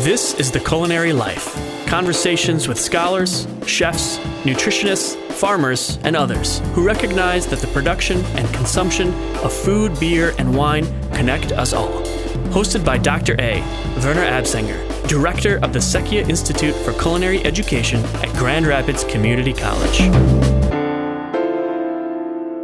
This is The Culinary Life. Conversations with scholars, chefs, nutritionists, farmers, and others who recognize that the production and consumption of food, beer, and wine connect us all. Hosted by Dr. A. Werner Absinger, Director of the Secchia Institute for Culinary Education at Grand Rapids Community College.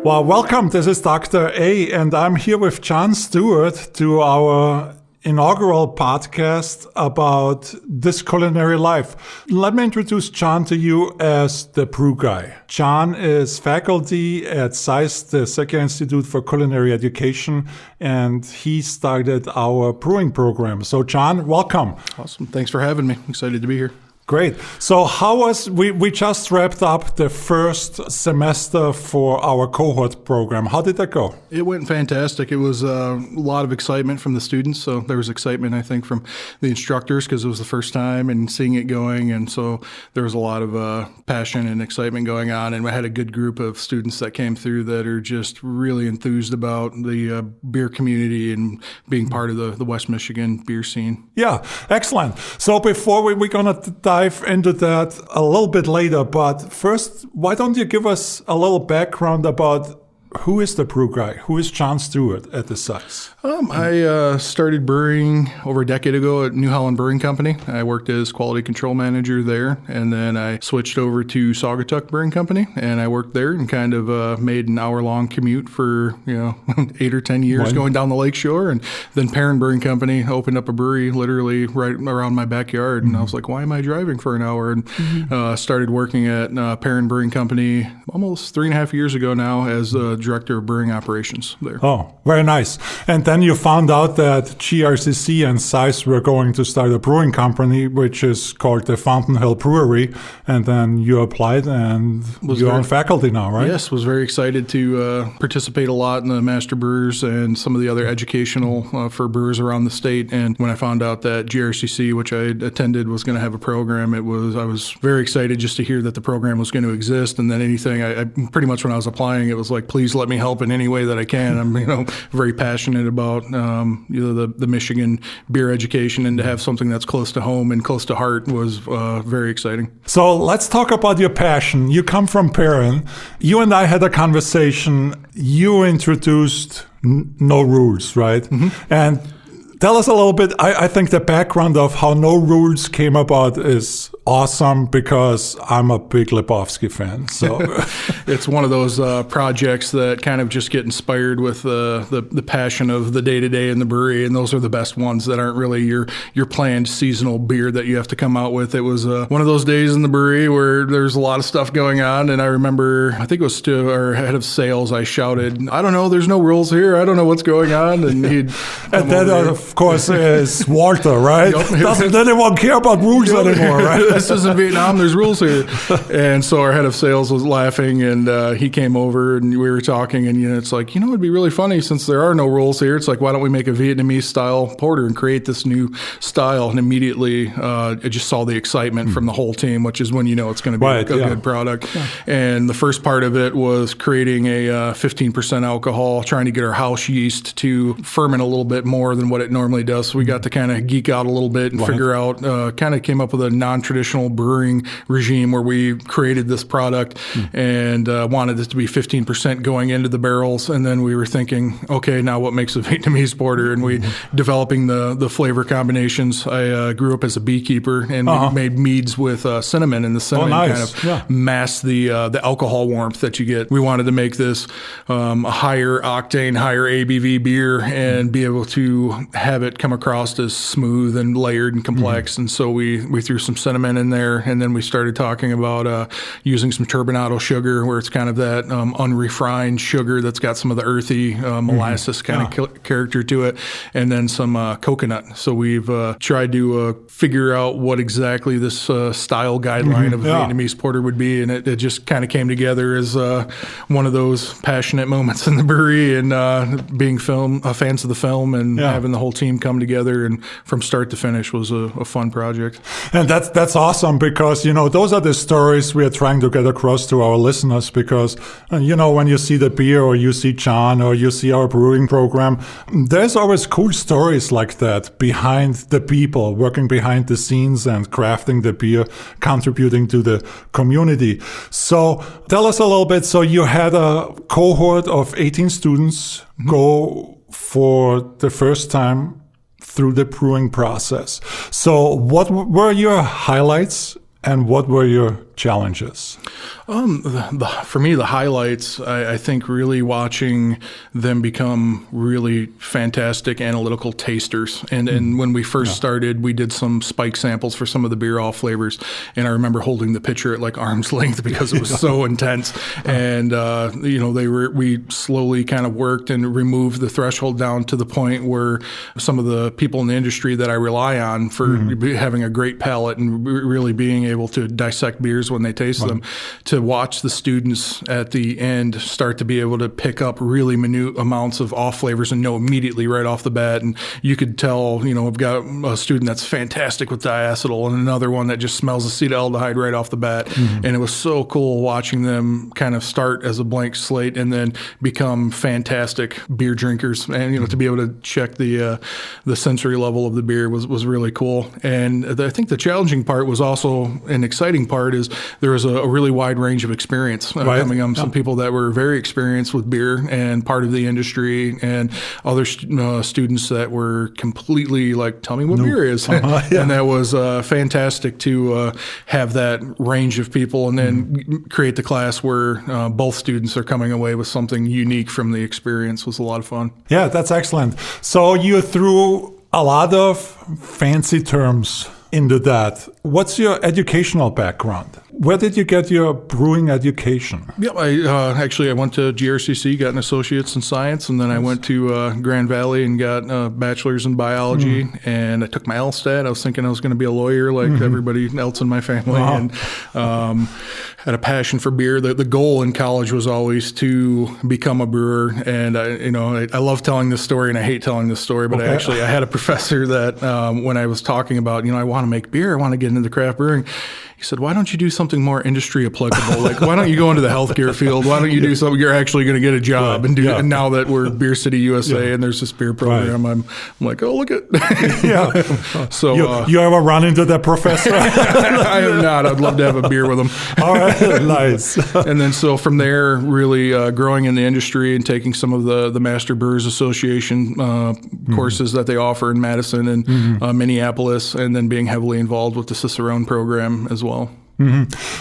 Well, welcome. This is Dr. A, and I'm here with John Stewart to our inaugural podcast about this culinary life. Let me introduce John to you as the brew guy. John is faculty at sice, the Secchia Institute for Culinary Education, and he started our brewing program. So John, welcome. Awesome. Thanks for having me. Excited to be here. Great. So how was, we just wrapped up the first semester for our Cohort Program. How did that go? It went fantastic. It was a lot of excitement from the students. So there was excitement, I think, from the instructors because it was the first time and seeing it going. And so there was a lot of passion and excitement going on. And we had a good group of students that came through that are just really enthused about the beer community and being part of the West Michigan beer scene. Yeah, excellent. So before we're going to dive into that a little bit later, but first, why don't you give us a little background about who is the brew guy? Who is John Stewart at the sice? I started brewing over a decade ago at New Holland Brewing Company. I worked as quality control manager there, and then I switched over to Saugatuck Brewing Company, and I worked there and kind of made an hour-long commute for 8 or 10 years going down the lakeshore. And then Perrin Brewing Company opened up a brewery literally right around my backyard, and I was like, why am I driving for an hour? And started working at Perrin Brewing Company almost 3.5 years ago now as director of brewing operations there. Oh, very nice. And then you found out that grcc and sice were going to start a brewing company, which is called the Fountain Hill Brewery. And then you applied and you're on faculty now, right? Yes, was very excited to participate a lot in the master brewers and some of the other educational for brewers around the state. And when I found out that grcc, which I attended, was going to have a program, I was very excited just to hear that the program was going to exist. And then anything, I pretty much when I was applying, it was like, please let me help in any way that I can. I'm very passionate about the Michigan beer education, and to have something that's close to home and close to heart was very exciting. So let's talk about your passion. You come from Perrin. You and I had a conversation. You introduced No Rules, right? Mm-hmm. And tell us a little bit. I think the background of how No Rules came about is awesome because I'm a big Lebowski fan. So it's one of those projects that kind of just get inspired with the passion of the day-to-day in the brewery, and those are the best ones that aren't really your planned seasonal beer that you have to come out with. It was one of those days in the brewery where there's a lot of stuff going on, and I remember, I think it was to our head of sales, I shouted, I don't know, there's no rules here, I don't know what's going on, and he'd and that of course is Walter, right? Doesn't anyone care about rules anymore, right? This isn't Vietnam, there's rules here. And so our head of sales was laughing, and he came over and we were talking, and it's like, it'd be really funny since there are no rules here. It's like, why don't we make a Vietnamese style porter and create this new style? And immediately I just saw the excitement from the whole team, which is when it's going to be a good product. Yeah. And the first part of it was creating a 15% alcohol, trying to get our house yeast to ferment a little bit more than what it normally does. So we got to kind of geek out a little bit and figure out, kind of came up with a non-traditional brewing regime where we created this product and wanted it to be 15% going into the barrels. And then we were thinking, okay, now what makes a Vietnamese porter? And we developing the flavor combinations. I grew up as a beekeeper and we made meads with cinnamon, and the cinnamon kind of masked the alcohol warmth that you get. We wanted to make this a higher octane, higher ABV beer and be able to have it come across as smooth and layered and complex. And so we threw some cinnamon in there, and then we started talking about using some turbinado sugar, where it's kind of that unrefined sugar that's got some of the earthy molasses kind of character to it, and then some coconut. So we've tried to figure out what exactly this style guideline of Vietnamese porter would be, and it just kind of came together as one of those passionate moments in the brewery, and being fans of the film, and having the whole team come together, and from start to finish was a fun project. And that's awesome because, those are the stories we are trying to get across to our listeners because, when you see the beer or you see John or you see our brewing program, there's always cool stories like that behind the people working behind the scenes and crafting the beer, contributing to the community. So tell us a little bit. So you had a cohort of 18 students go for the first time through the brewing process. So what were your highlights and what were your challenges? For me, the highlights, I think really watching them become really fantastic analytical tasters. And when we first started, we did some spike samples for some of the beer all flavors. And I remember holding the pitcher at like arm's length because it was so intense. And, we slowly kind of worked and removed the threshold down to the point where some of the people in the industry that I rely on for having a great palate and really being able to dissect beers when they taste them, to watch the students at the end start to be able to pick up really minute amounts of off flavors and know immediately right off the bat. And you could tell, I've got a student that's fantastic with diacetyl and another one that just smells acetaldehyde right off the bat. And it was so cool watching them kind of start as a blank slate and then become fantastic beer drinkers. And, to be able to check the sensory level of the beer was really cool. And I think the challenging part was also an exciting part is there was a really wide range of experience coming on. Some people that were very experienced with beer and part of the industry, and other students that were completely like, tell me what beer is. And that was fantastic to have that range of people and then create the class where both students are coming away with something unique from the experience. Was a lot of fun. Yeah, that's excellent. So you threw a lot of fancy terms into that. What's your educational background? Where did you get your brewing education? Yeah, I went to GRCC, got an associate's in science, and then I went to Grand Valley and got a bachelor's in biology, and I took my LSAT. I was thinking I was going to be a lawyer like everybody else in my family, and had a passion for beer. The goal in college was always to become a brewer, and I love telling this story, and I hate telling this story, but I had a professor that when I was talking about, I want to make beer, I want to get into craft brewing, he said, why don't you do something more industry applicable? Like, why don't you go into the healthcare field? Why don't you do something you're actually going to get a job and do? And now that we're Beer City USA and there's this beer program, I'm like, oh, look at So you ever run into that professor? I have not. I'd love to have a beer with him. All right, nice. And then so from there, really growing in the industry and taking some of the Master Brewers Association courses that they offer in Madison and Minneapolis, and then being heavily involved with the Cicerone program as well.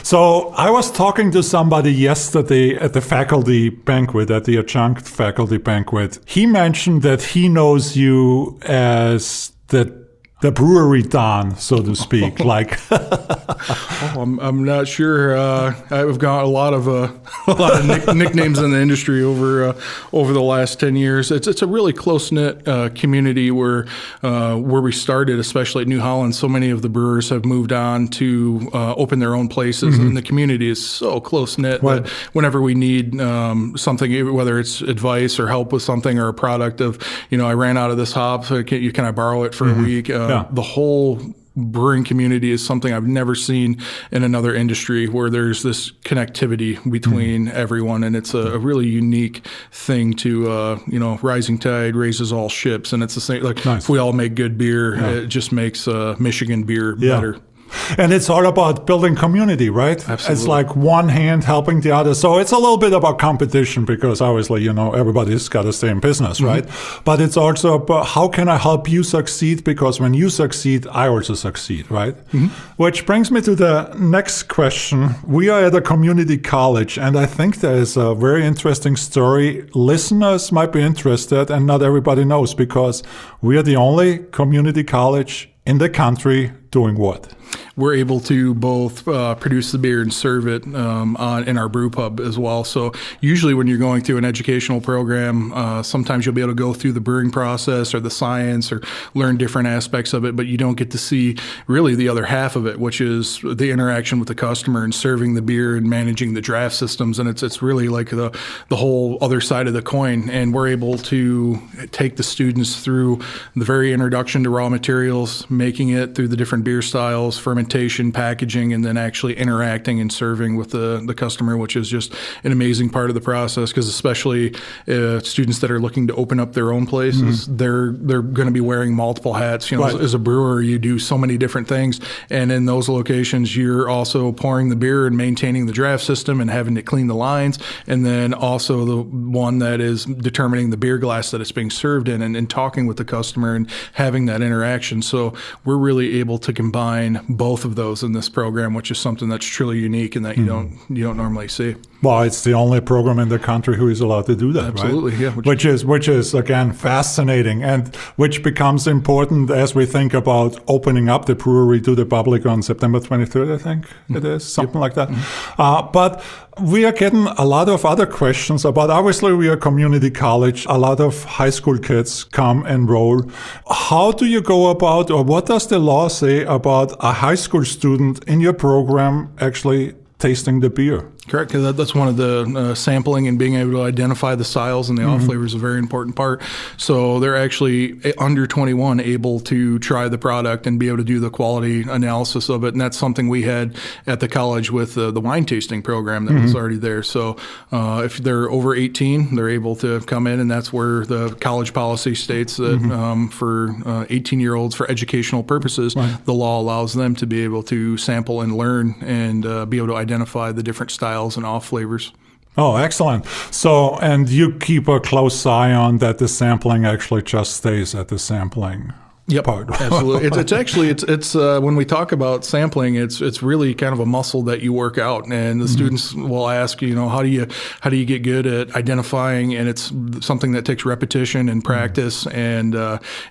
So I was talking to somebody yesterday at the faculty banquet, at the adjunct faculty banquet. He mentioned that he knows you as the brewery don, so to speak. Like, I'm not sure. I've got a lot of nicknames in the industry over the last 10 years. It's a really close knit community where we started, especially at New Holland. So many of the brewers have moved on to open their own places, and the community is so close knit that whenever we need something, whether it's advice or help with something or a product of, I ran out of this hop, so can I borrow it for a week? The whole brewing community is something I've never seen in another industry, where there's this connectivity between everyone, and it's a really unique thing to, rising tide raises all ships, and it's the same, like if we all make good beer, it just makes Michigan beer better. And it's all about building community, right? Absolutely. It's like one hand helping the other. So it's a little bit about competition because obviously, everybody's got to stay in business, right? But it's also about how can I help you succeed? Because when you succeed, I also succeed, right? Which brings me to the next question. We are at a community college, and I think there is a very interesting story. Listeners might be interested, and not everybody knows, because we are the only community college in the country doing what? We're able to both produce the beer and serve it in our brew pub as well. So usually when you're going through an educational program, sometimes you'll be able to go through the brewing process or the science or learn different aspects of it, but you don't get to see really the other half of it, which is the interaction with the customer and serving the beer and managing the draft systems. And it's really like the whole other side of the coin. And we're able to take the students through the very introduction to raw materials, making it through the different different beer styles, fermentation, packaging, and then actually interacting and serving with the customer, which is just an amazing part of the process, because especially students that are looking to open up their own places, they're going to be wearing multiple hats. As a brewer, you do so many different things, and in those locations, you're also pouring the beer and maintaining the draft system and having to clean the lines, and then also the one that is determining the beer glass that it's being served in, and talking with the customer and having that interaction. So we're really able to combine both of those in this program, which is something that's truly unique and that you don't normally see. Well, it's the only program in the country who is allowed to do that, Absolutely, right? yeah. Which is again fascinating, and which becomes important as we think about opening up the brewery to the public on September 23rd, I think it is, something like that. But we are getting a lot of other questions about, obviously we are a community college, a lot of high school kids come enroll. How do you go about, or what does the law say about a high school student in your program actually tasting the beer? Correct, because that's one of the sampling and being able to identify the styles and the off flavors is a very important part. So they're actually under 21 able to try the product and be able to do the quality analysis of it. And that's something we had at the college with the wine tasting program that was already there. So if they're over 18, they're able to come in, and that's where the college policy states that for 18-year-olds, for educational purposes, the law allows them to be able to sample and learn and be able to identify the different styles and off flavors. Oh, excellent. So, and you keep a close eye on that the sampling actually just stays at the sampling. Yep, absolutely. It's actually when we talk about sampling, it's really kind of a muscle that you work out, and the students will ask, how do you get good at identifying, and it's something that takes repetition and practice, and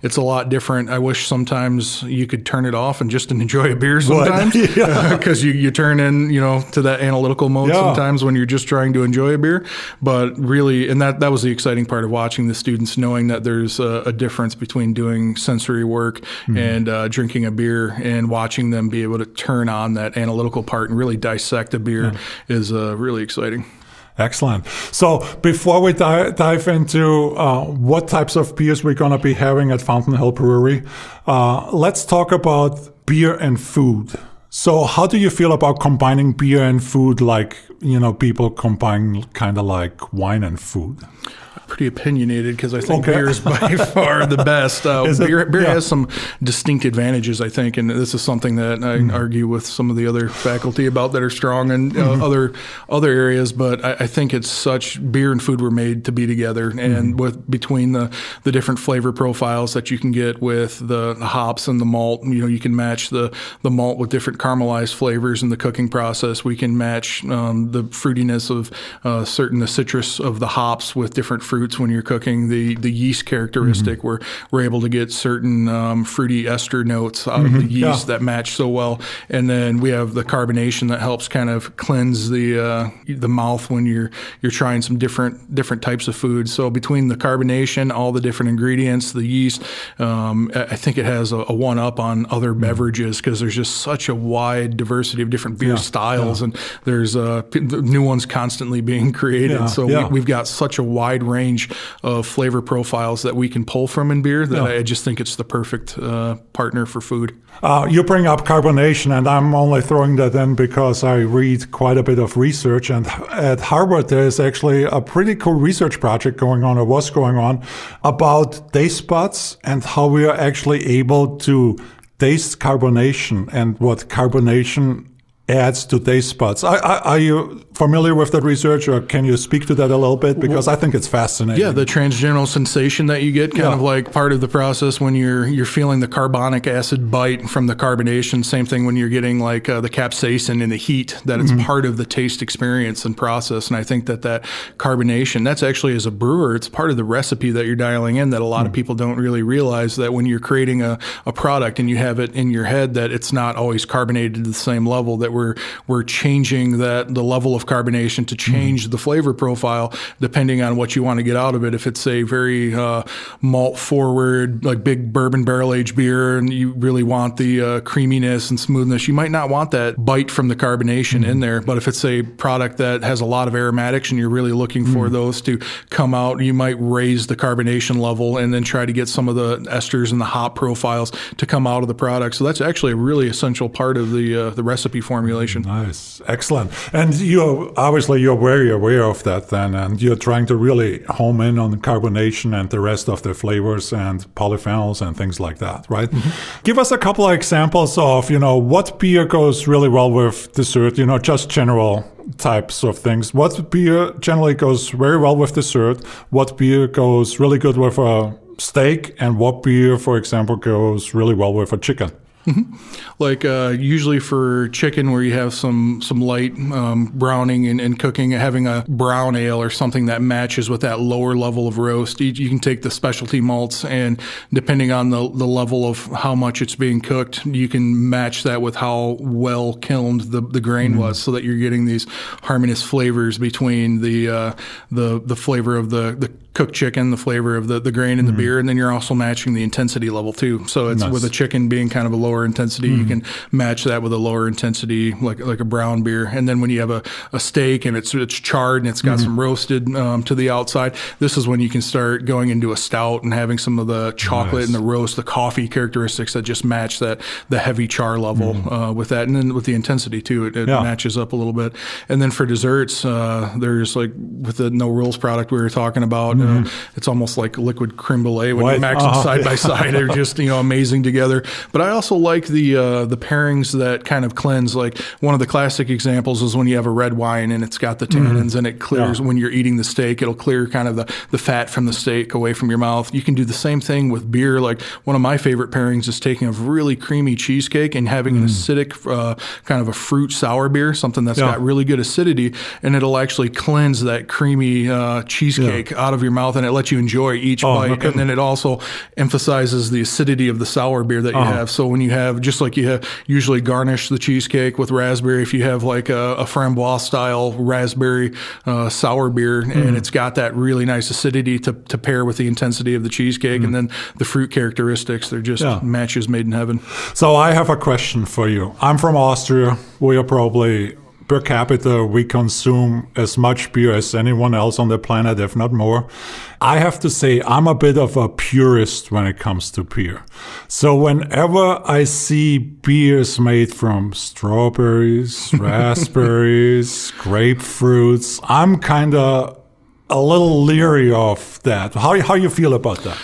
it's a lot different. I wish sometimes you could turn it off and just enjoy a beer sometimes, because you turn in to that analytical mode sometimes when you're just trying to enjoy a beer. But really, and that was the exciting part of watching the students, knowing that there's a difference between doing sensory work and drinking a beer, and watching them be able to turn on that analytical part and really dissect a beer is really exciting. Excellent. So before we dive into what types of beers we're going to be having at Fountain Hill Brewery, let's talk about beer and food. So how do you feel about combining beer and food, like, people combine kind of like wine and food? Pretty opinionated, because I think beer is by far the best. Beer has some distinct advantages, I think, and this is something that I argue with some of the other faculty about that are strong in other areas. But I think it's such, beer and food were made to be together, and between the different flavor profiles that you can get with the hops and the malt, you can match the malt with different caramelized flavors in the cooking process. We can match the fruitiness of the citrus of the hops with different fruits when you're cooking. The yeast characteristic, where we're able to get certain fruity ester notes out of the yeast that match so well. And then we have the carbonation that helps kind of cleanse the mouth when you're trying some different types of foods. So between the carbonation, all the different ingredients, the yeast, I think it has a one-up on other beverages, because there's just such a wide diversity of different beer styles, and there's new ones constantly being created. We've got such a wide range of flavor profiles that we can pull from in beer that I just think it's the perfect partner for food. You bring up carbonation, and I'm only throwing that in because I read quite a bit of research, and at Harvard there is actually a pretty cool research project going on, or was going on, about taste buds and how we are actually able to taste carbonation and what carbonation adds to taste buds. Are you familiar with that research, or can you speak to that a little bit? Because I think it's fascinating. Yeah, the transgeminal sensation that you get, kind of like part of the process when you're feeling the carbonic acid bite from the carbonation. Same thing when you're getting like the capsaicin in the heat, that it's part of the taste experience and process. And I think that carbonation, that's actually, as a brewer, it's part of the recipe that you're dialing in, that a lot of people don't really realize, that when you're creating a product and you have it in your head that it's not always carbonated to the same level, that we're changing the level of carbonation to change the flavor profile depending on what you want to get out of it. If it's a very malt forward, like big bourbon barrel aged beer, and you really want the creaminess and smoothness, you might not want that bite from the carbonation in there. But if it's a product that has a lot of aromatics and you're really looking for those to come out, you might raise the carbonation level and then try to get some of the esters and the hop profiles to come out of the product. So that's actually a really essential part of the recipe formulation. Nice. Excellent. And you're very aware of that then, and you're trying to really home in on carbonation and the rest of the flavors and polyphenols and things like that, right? Give us a couple of examples of, what beer goes really well with dessert, just general types of things. What beer generally goes very well with dessert? What beer goes really good with a steak? And what beer, for example, goes really well with a chicken? Like usually for chicken, where you have some light browning and cooking, having a brown ale or something that matches with that lower level of roast. You can take the specialty malts, and depending on the level of how much it's being cooked, you can match that with how well kilned the grain was, so that you're getting these harmonious flavors between the flavor of the cooked chicken, the flavor of the grain in the beer, and then you're also matching the intensity level too. So it's with a chicken being kind of a lower intensity, you can match that with a lower intensity, like a brown beer. And then when you have a steak and it's charred and it's got some roasted to the outside, this is when you can start going into a stout and having some of the chocolate and the roast, the coffee characteristics that just match the heavy char level with that. And then with the intensity too, it matches up a little bit. And then for desserts, there's like with the No Rules product we were talking about, it's almost like liquid creme brulee when you max them side by side. They're just amazing together. But I also like the pairings that kind of cleanse. Like one of the classic examples is when you have a red wine and it's got the tannins and it clears when you're eating the steak. It'll clear kind of the fat from the steak away from your mouth. You can do the same thing with beer. Like one of my favorite pairings is taking a really creamy cheesecake and having an acidic kind of a fruit sour beer, something that's got really good acidity, and it'll actually cleanse that creamy cheesecake out of your mouth, and it lets you enjoy each bite. Okay. And then it also emphasizes the acidity of the sour beer that you have. So when you have, just like you have usually garnish the cheesecake with raspberry, if you have like a framboise style raspberry sour beer, and it's got that really nice acidity to pair with the intensity of the cheesecake, and then the fruit characteristics, they're just matches made in heaven. So I have a question for you. I'm from Austria. We are probably per capita, we consume as much beer as anyone else on the planet, if not more. I have to say, I'm a bit of a purist when it comes to beer. So whenever I see beers made from strawberries, raspberries, grapefruits, I'm kind of a little leery of that. How you feel about that?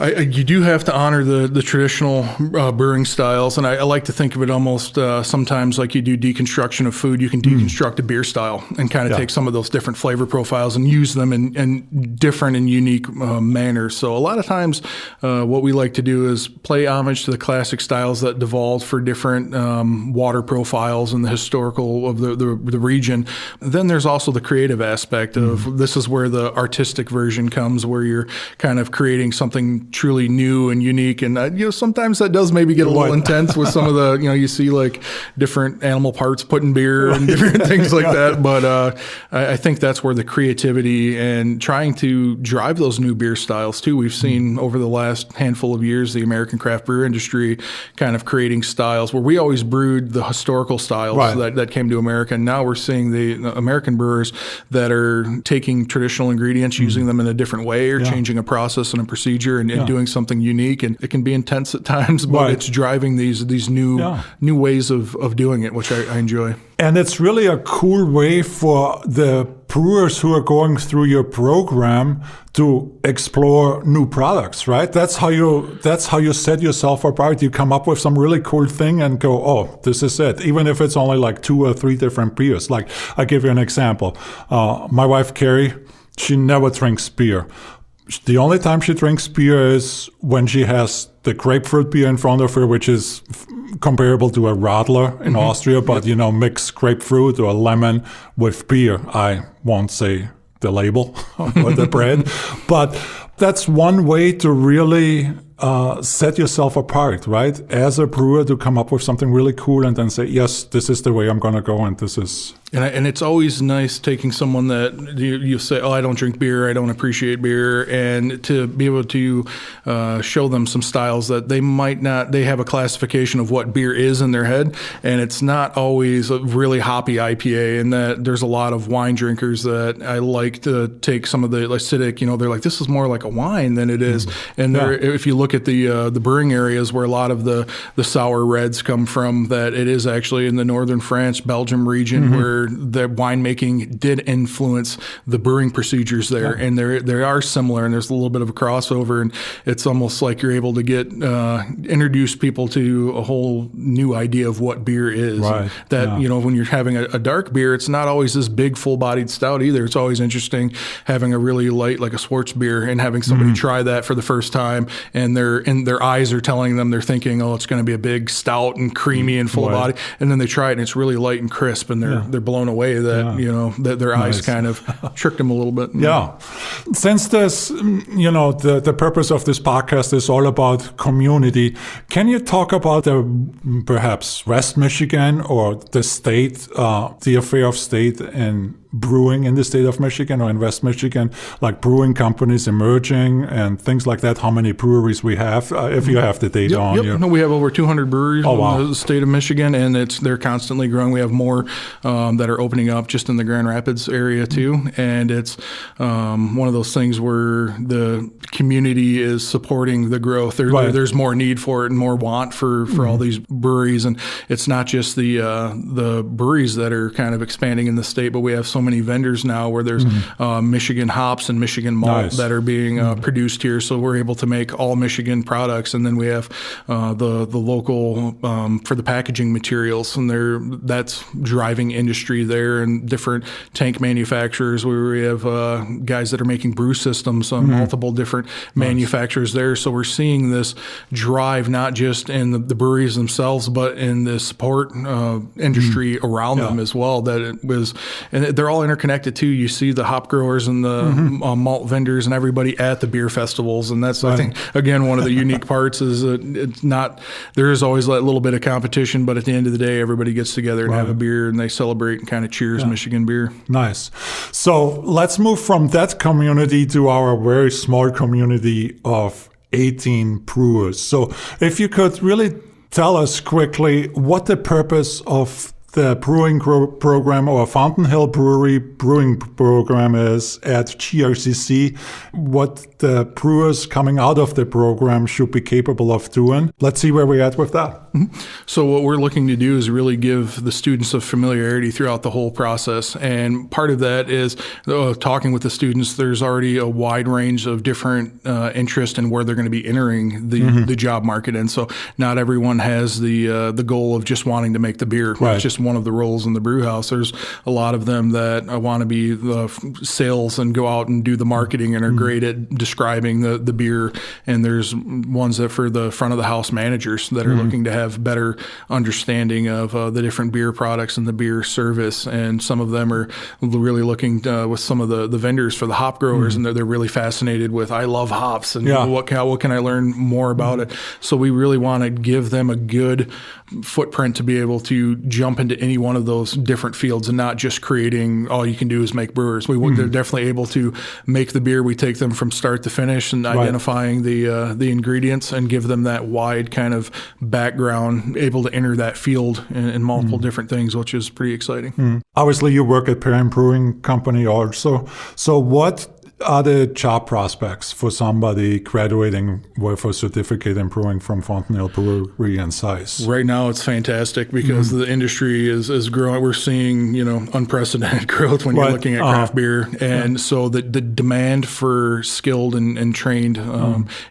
You do have to honor the traditional brewing styles, and I like to think of it almost sometimes like you do deconstruction of food. You can deconstruct a beer style and kind of take some of those different flavor profiles and use them in different and unique manners. So a lot of times what we like to do is play homage to the classic styles that devolved for different water profiles and the historical of the region. Then there's also the creative aspect of this is where the artistic version comes, where you're kind of creating something truly new and unique, and sometimes that does maybe get a little intense with some of the you see like different animal parts put in beer and different things like that. But I think that's where the creativity and trying to drive those new beer styles too. We've seen over the last handful of years the American craft brewer industry kind of creating styles where we always brewed the historical styles that came to America, and now we're seeing the American brewers that are taking traditional ingredients, using them in a different way, or changing a process and a procedure and doing something unique. And it can be intense at times, but it's driving these new ways of doing it, which I enjoy. And it's really a cool way for the brewers who are going through your program to explore new products, right? That's how you set yourself apart. You come up with some really cool thing and go, oh, this is it. Even if it's only like 2 or 3 different beers. Like, I'll give you an example. My wife, Carrie, she never drinks beer. The only time she drinks beer is when she has the grapefruit beer in front of her, which is comparable to a Radler in Austria, but mix grapefruit or lemon with beer. I won't say the label or the brand, but that's one way to really set yourself apart, right? As a brewer, to come up with something really cool and then say, yes, this is the way I'm going to go, and this is And it's always nice taking someone that you say, oh, I don't drink beer, I don't appreciate beer, and to be able to show them some styles that they might not, they have a classification of what beer is in their head, and it's not always a really hoppy IPA, and that there's a lot of wine drinkers that I like to take some of the acidic, they're like, this is more like a wine than it is. And if you look at the brewing areas where a lot of the sour reds come from, that it is actually in the northern France, Belgium region where the winemaking did influence the brewing procedures there, and they are similar, and there's a little bit of a crossover, and it's almost like you're able to get introduce people to a whole new idea of what beer is. Right. When you're having a dark beer, it's not always this big full-bodied stout either. It's always interesting having a really light, like a Schwartz beer, and having somebody try that for the first time, and their eyes are telling them, they're thinking, oh, it's going to be a big stout and creamy and full of body, and then they try it and it's really light and crisp, and they're blown away that that their eyes kind of tricked them a little bit. Yeah. Since this, the purpose of this podcast is all about community, can you talk about perhaps West Michigan or the state, the affair of state and brewing in the state of Michigan or in West Michigan, like brewing companies emerging and things like that, how many breweries we have, if you have the data on you? No, we have over 200 breweries in the state of Michigan, and they're constantly growing. We have more that are opening up just in the Grand Rapids area too, and it's one of those things where the community is supporting the growth. There's more need for it and more want for all these breweries, and it's not just the breweries that are kind of expanding in the state, but we have so many vendors now where there's Michigan hops and Michigan malt that are being produced here, so we're able to make all Michigan products, and then we have the local for the packaging materials, and that's driving industry there, and different tank manufacturers where we have guys that are making brew systems on multiple different manufacturers there. So we're seeing this drive not just in the breweries themselves, but in the support industry around them as well. That it was, and they're all interconnected too. You see the hop growers and the malt vendors and everybody at the beer festivals, and that's I think again one of the unique parts is it's not, there is always that little bit of competition, but at the end of the day, everybody gets together and have a beer and they celebrate and kind of cheers Michigan beer. Nice. So let's move from that community to our very small community of 18 brewers. So if you could really tell us quickly what the purpose of the brewing program or Fountain Hill Brewery brewing program is at GRCC, what the brewers coming out of the program should be capable of doing. Let's see where we're at with that. So what we're looking to do is really give the students a familiarity throughout the whole process. And part of that is talking with the students. There's already a wide range of different interest in where they're going to be entering the job market. And so not everyone has the goal of just wanting to make the beer. Right. It's just one of the roles in the brew house. There's a lot of them that want to be the sales and go out and do the marketing and are great at describing the beer. And there's ones that for the front of the house managers that are looking to have better understanding of the different beer products and the beer service. And some of them are really looking with some of the vendors for the hop growers, and they're really fascinated with, I love hops, and what can I learn more about it? So we really want to give them a good footprint to be able to jump into any one of those different fields and not just creating, all you can do is make brewers. They're definitely able to make the beer. We take them from start to finish and identifying the ingredients and give them that wide kind of background, able to enter that field in multiple different things, which is pretty exciting. Obviously, you work at Perrin Brewing Company also. So what are the job prospects for somebody graduating with a certificate in brewing from Fountain Hill Brewery and sice? Right now, it's fantastic because the industry is growing. We're seeing, unprecedented growth when you're looking at craft beer. And so the demand for skilled and trained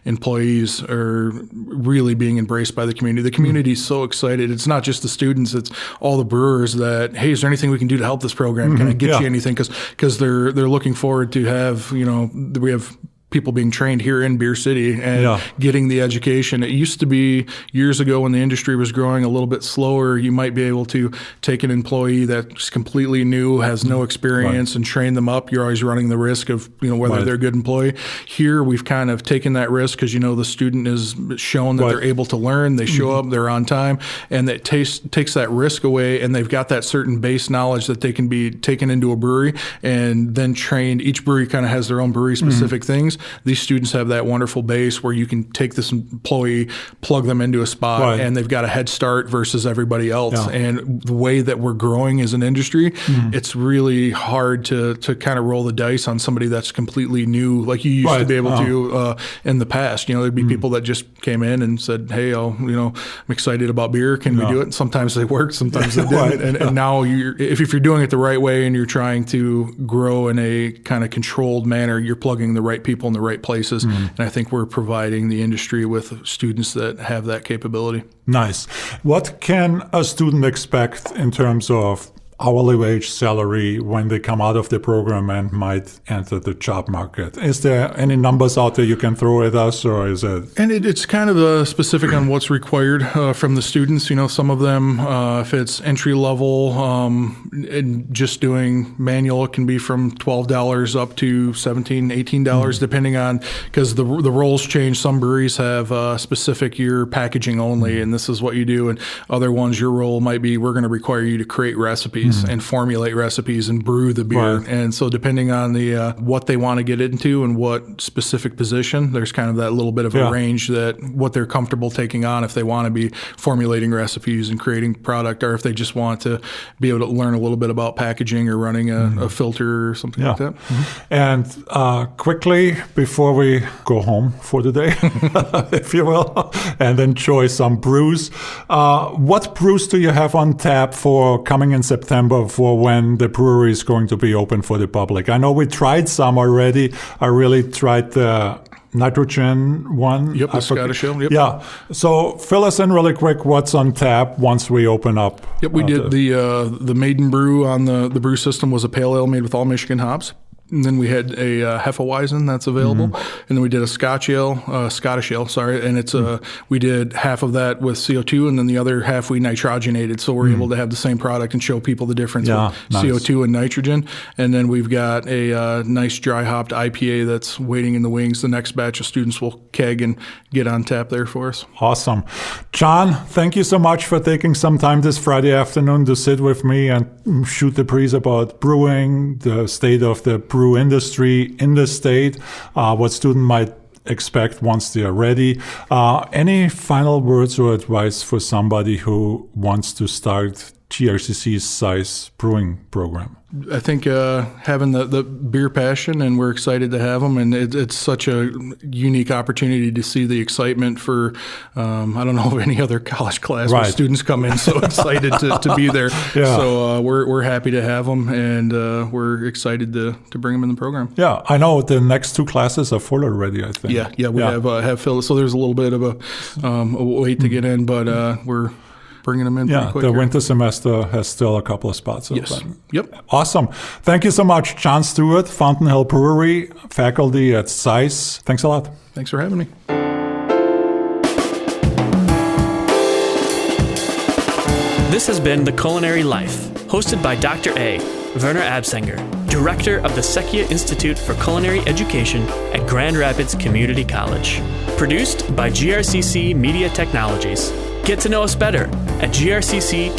employees are really being embraced by the community. The community is so excited. It's not just the students, it's all the brewers that, hey, is there anything we can do to help this program? Can I get you anything? Because they're looking forward to have, we have people being trained here in Beer City and getting the education. It used to be years ago when the industry was growing a little bit slower, you might be able to take an employee that's completely new, has no experience, and train them up. You're always running the risk of, whether they're a good employee. Here, we've kind of taken that risk because, the student is shown that they're able to learn, they show up, they're on time, and that takes that risk away, and they've got that certain base knowledge that they can be taken into a brewery and then trained. Each brewery kind of has their own brewery specific things. These students have that wonderful base where you can take this employee, plug them into a spot, and they've got a head start versus everybody else. Yeah. And the way that we're growing as an industry, it's really hard to kind of roll the dice on somebody that's completely new, like you used to be able to in the past. There'd be people that just came in and said, "Hey, I'm excited about beer. Can we do it?" And sometimes they worked, sometimes they didn't. And now if you're doing it the right way and you're trying to grow in a kind of controlled manner, you're plugging the right people in the right places. And I think we're providing the industry with students that have that capability. Nice. What can a student expect in terms of hourly wage, salary when they come out of the program and might enter the job market? Is there any numbers out there you can throw at us, or is it? And it's kind of specific on what's required from the students. Some of them, if it's entry level and just doing manual, it can be from $12 up to $17, $18, depending on, because the roles change. Some breweries have specific, you're packaging only, and this is what you do. And other ones, your role might be, we're going to require you to create recipes and formulate recipes and brew the beer. Right. And so depending on the what they want to get into and what specific position, there's kind of that little bit of a range that what they're comfortable taking on if they want to be formulating recipes and creating product, or if they just want to be able to learn a little bit about packaging or running a filter or something like that. And quickly, before we go home for the day, if you will, and enjoy some brews, what brews do you have on tap for coming in September, for when the brewery is going to be open for the public? I know we tried some already. I really tried the nitrogen one. Yep, the Scottish Ale. Yep. Yeah. So fill us in really quick what's on tap once we open up. Yep, we did the maiden brew on the brew system was a pale ale made with all Michigan hops. And then we had a Hefeweizen that's available, and then we did a Scottish ale, and it's we did half of that with CO2, and then the other half we nitrogenated, so we're able to have the same product and show people the difference with CO2 and nitrogen. And then we've got a nice dry hopped IPA that's waiting in the wings. The next batch of students will keg and get on tap there for us. Awesome. John, thank you so much for taking some time this Friday afternoon to sit with me and shoot the breeze about brewing, the state of the brew industry in the state, what student might expect once they are ready. Any final words or advice for somebody who wants to start GRCC's sice brewing program? I think having the beer passion, and we're excited to have them, and it's such a unique opportunity to see the excitement for, I don't know of any other college class where students come in so excited to be there. Yeah. So we're happy to have them, and we're excited to bring them in the program. Yeah, I know the next two classes are full already, I think. Yeah, we have filled, so there's a little bit of a wait to get in, but we're bringing them in pretty quick. The winter semester has still a couple of spots open. Yes. Yep. Awesome. Thank you so much, John Stewart, Fountain Hill Brewery, faculty at sice. Thanks a lot. Thanks for having me. This has been The Culinary Life, hosted by Dr. A. Werner Absanger, Director of the Secchia Institute for Culinary Education at Grand Rapids Community College. Produced by GRCC Media Technologies. Get to know us better at grcc.edu/sice.